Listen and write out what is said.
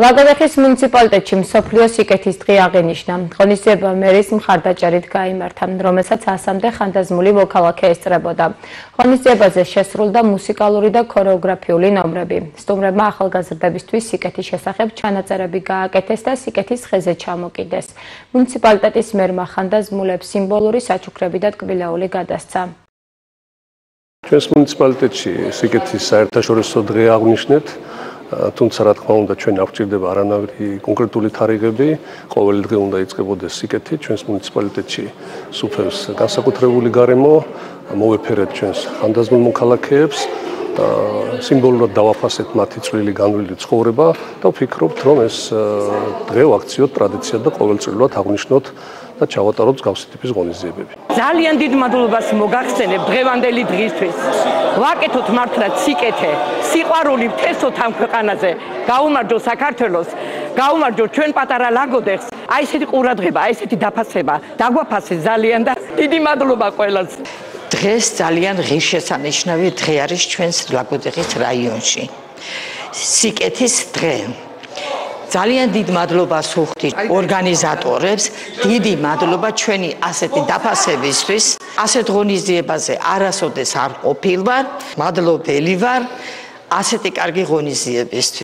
ლაგოდეხის მუნიციპალიტეტში მსოფლიო სიკეთის დღე აღინიშნა. ღონისძიება მერის მხარდაჭერით გაიმართა, რომელსაც 100-მდე ხანდაზმული მოქალაქე ესწრებოდა. ღონისძიებაზე შესრულდა მუსიკალური და ქორეოგრაფიული ნომრები. სტუმრებმა ახალგაზრდებისთვის სიკეთის შესახებ ჩანაწერები გააკეთეს და სიკეთის ხეზე ჩამოკიდეს. მუნიციპალიტეტის მერმა ხანდაზმულებს სიმბოლური საჩუქრები და ტკბილეული გადასცა. ჩვენს მუნიციპალიტეტში სიკეთის საერთაშორისო დღე აღნიშნეთ. თუმცა რა თქმა უნდა ჩვენ არ გვჭირდება არანაირი კონკრეტული თარიღები, ყოველი დღე უნდა იწყებოდეს სიკეთი ჩვენს მუნიციპალიტეტში სუფევს განსაკუთრებული გარემო, მოვეფერეთ ჩვენს ხანდაზმულ მოქალაქეებს, სიმბოლურად დავაფასეთ მათი წვლილი განვლილი ცხოვრება და ვფიქრობთ, რომ ეს დღე ვაქციოთ ტრადიციად და ყოველწლიურად აღნიშნოთ და ჩავატაროთ მსგავსი ტიპის ღონისძიებები. ძალიან დიდ მადლობას მოგახსენებ დღევანდელი დღისთვის. ვაკეთოთ მართლაც სიკეთე, სიყვარული ვთესოთ ამ ქვეყანაზე. გაუმარჯო საქართველოს, გაუმარჯო ჩვენ პატარა ლაგოდეხს. აი ესეთი ყურადღება, აი ესეთი დაფასება, დაგვაფასე ძალიან და დიდი მადლობა ყველას. დღეს ძალიან ღირსშესანიშნავი დღე არის ჩვენს ლაგოდეხის რაიონში. სიკეთის დღე. ძალიან დიდ მადლობას ვუხდით ორგანიზატორებს, დიდი მადლობა ჩვენი ასეთი დაფასებისთვის. ასეთ ღონისძიებაზე არასოდეს არ ყოფილვარ, მადლობელი ვარ ასეთი კარგი ღონისძიებისთვის.